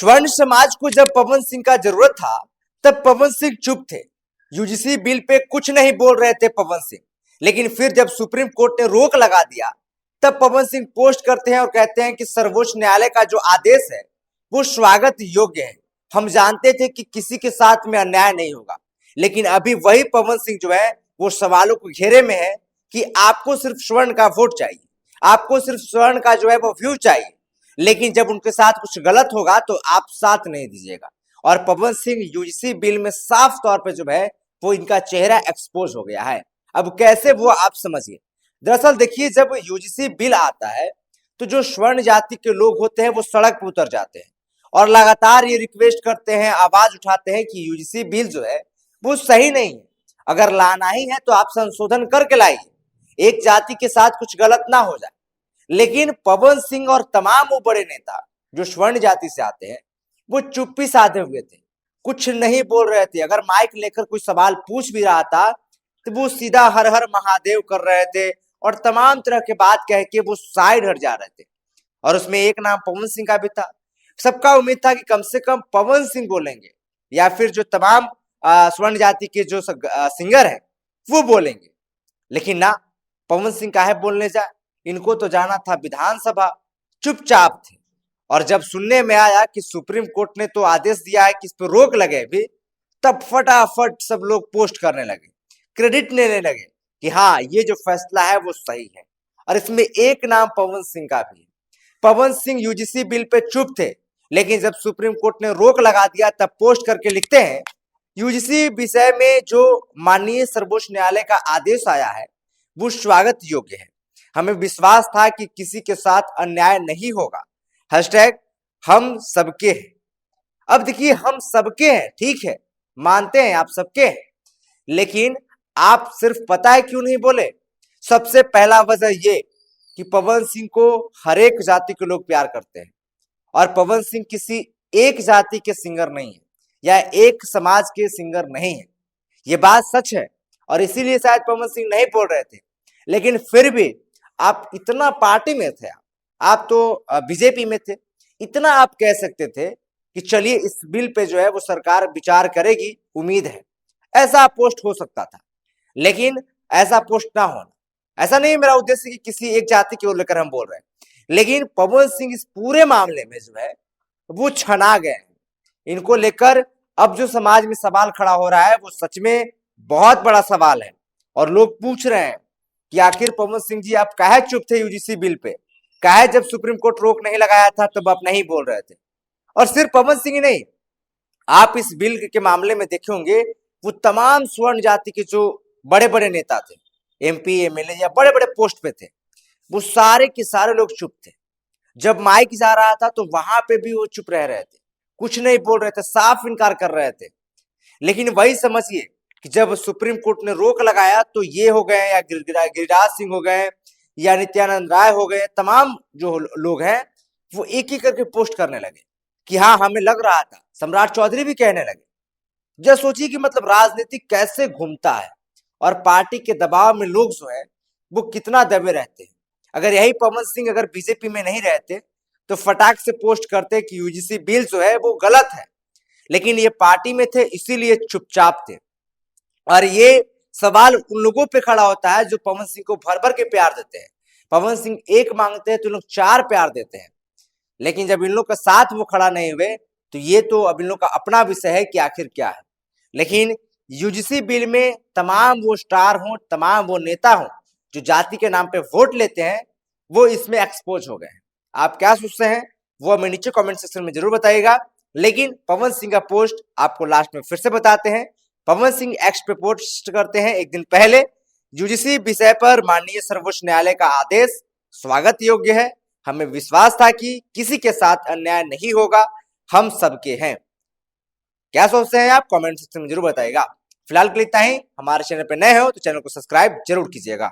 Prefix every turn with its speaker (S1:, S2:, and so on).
S1: स्वर्ण समाज को जब पवन सिंह का जरूरत था तब पवन सिंह चुप थे। यूजीसी बिल पे कुछ नहीं बोल रहे थे पवन सिंह। लेकिन फिर जब सुप्रीम कोर्ट ने रोक लगा दिया तब पवन सिंह पोस्ट करते हैं और कहते हैं कि सर्वोच्च न्यायालय का जो आदेश है वो स्वागत योग्य है। हम जानते थे कि किसी के साथ में अन्याय नहीं होगा, लेकिन अभी वही पवन सिंह जो है वो सवालों को घेरे में है कि आपको सिर्फ स्वर्ण का वोट चाहिए, आपको सिर्फ स्वर्ण का जो है वो व्यू चाहिए, लेकिन जब उनके साथ कुछ गलत होगा तो आप साथ नहीं दीजिएगा। और पवन सिंह यूजीसी बिल में साफ तौर पे जो है वो इनका चेहरा एक्सपोज हो गया है। अब कैसे वो आप समझिए। दरअसल देखिए, जब यूजीसी बिल आता है तो जो स्वर्ण जाति के लोग होते हैं वो सड़क पर उतर जाते हैं और लगातार ये रिक्वेस्ट करते हैं, आवाज उठाते हैं कि यूजीसी बिल जो है वो सही नहीं है। अगर लाना ही है तो आप संशोधन करके लाइए, एक जाति के साथ कुछ गलत ना हो जाए। लेकिन पवन सिंह और तमाम वो बड़े नेता जो स्वर्ण जाति से आते हैं वो चुप्पी साधे हुए थे, कुछ नहीं बोल रहे थे। अगर माइक लेकर कोई सवाल पूछ भी रहा था तो वो सीधा हर हर महादेव कर रहे थे और तमाम तरह के बात कह के वो साइड हट जा रहे थे। और उसमें एक नाम पवन सिंह का भी था। सबका उम्मीद था कि कम से कम पवन सिंह बोलेंगे या फिर जो तमाम स्वर्ण जाति के जो सिंगर हैं वो बोलेंगे, लेकिन ना, पवन सिंह काहे बोलने जाए। इनको तो जाना था विधानसभा, चुपचाप थे। और जब सुनने में आया कि सुप्रीम कोर्ट ने तो आदेश दिया है कि इस पर रोक लगे भी, तब फटाफट सब लोग पोस्ट करने लगे, क्रेडिट लेने लगे कि हाँ, ये जो फैसला है वो सही है। और इसमें एक नाम पवन सिंह का भी है। Pawan Singh UGC bill pay चुप थे, लेकिन जब सुप्रीम कोर्ट ने रोक लगा दिया तब पोस्ट करके लिखते हैं, यूजीसी विषय में जो माननीय सर्वोच्च न्यायालय का आदेश आया है वो स्वागत योग्य है। हमें विश्वास था कि किसी के साथ अन्याय नहीं होगा। हैशटैग हम सबके हैं। अब देखिए, हम सबके हैं, ठीक है, मानते हैं आप सबके हैं, लेकिन आप सिर्फ पता है क्यों नहीं बोले। सबसे पहला वजह ये कि पवन सिंह को हर एक जाति के लोग प्यार करते हैं और पवन सिंह किसी एक जाति के सिंगर नहीं है या एक समाज के सिंगर नहीं है। ये बात सच है और इसीलिए शायद पवन सिंह नहीं बोल रहे थे। लेकिन फिर भी आप इतना पार्टी में थे, आप तो बीजेपी में थे, इतना आप कह सकते थे कि चलिए इस बिल पे जो है वो सरकार विचार करेगी, उम्मीद है। ऐसा पोस्ट हो सकता था, लेकिन ऐसा पोस्ट ना होना, ऐसा नहीं मेरा उद्देश्य कि किसी एक जाति को लेकर हम बोल रहे हैं, लेकिन पवन सिंह इस पूरे मामले में जो है वो छना गए हैं। इनको लेकर अब जो समाज में सवाल खड़ा हो रहा है वो सच में बहुत बड़ा सवाल है। और लोग पूछ रहे हैं कि आखिर पवन सिंह जी आप काहे चुप थे यूजीसी बिल पे, काहे जब सुप्रीम कोर्ट रोक नहीं लगाया था तब आप नहीं बोल रहे थे। और सिर्फ पवन सिंह ही नहीं, आप इस बिल के मामले में देखे होंगे वो तमाम स्वर्ण जाति के जो बड़े बड़े नेता थे, एमपी एमएलए या बड़े बड़े पोस्ट पे थे, वो सारे के सारे लोग चुप थे। जब माइक जा रहा था तो वहां पे भी वो चुप रह रहे थे, कुछ नहीं बोल रहे थे, साफ इनकार कर रहे थे। लेकिन वही समझिए कि जब सुप्रीम कोर्ट ने रोक लगाया तो ये हो गए या गिरिराज सिंह हो गए या नित्यानंद राय हो गए, तमाम जो लोग हैं वो एक एक करके पोस्ट करने लगे कि हाँ, हमें लग रहा था। सम्राट चौधरी भी कहने लगे। जब सोचिए कि मतलब राजनीति कैसे घूमता है और पार्टी के दबाव में लोग जो है वो कितना दबे रहते हैं। अगर यही पवन सिंह अगर बीजेपी में नहीं रहते तो फटाक से पोस्ट करते कि यूजीसी बिल जो है वो गलत है, लेकिन ये पार्टी में थे इसीलिए चुपचाप थे। और ये सवाल उन लोगों पे खड़ा होता है जो पवन सिंह को भर भर के प्यार देते हैं। पवन सिंह एक मांगते हैं तो लोग चार प्यार देते हैं, लेकिन जब इन लोग का साथ वो खड़ा नहीं हुए तो ये तो अब इन लोग का अपना विषय है कि आखिर क्या है। लेकिन यूजीसी बिल में तमाम वो स्टार हों, तमाम वो नेता हों जो जाति के नाम पे वोट लेते हैं, वो इसमें एक्सपोज हो गए हैं। आप क्या सोचते हैं वो हमें नीचे कमेंट सेक्शन में जरूर बताइएगा। लेकिन पवन सिंह का पोस्ट आपको लास्ट में फिर से बताते हैं। पवन सिंह एक्स पे पोस्ट करते हैं एक दिन पहले, यूजीसी विषय पर माननीय सर्वोच्च न्यायालय का आदेश स्वागत योग्य है। हमें विश्वास था कि किसी के साथ अन्याय नहीं होगा, हम सबके हैं। क्या सोचते हैं आप कमेंट सेक्शन में जरूर बताइएगा। फिलहाल के लिए इतना ही। हमारे चैनल पर नए हो तो चैनल को सब्सक्राइब जरूर कीजिएगा।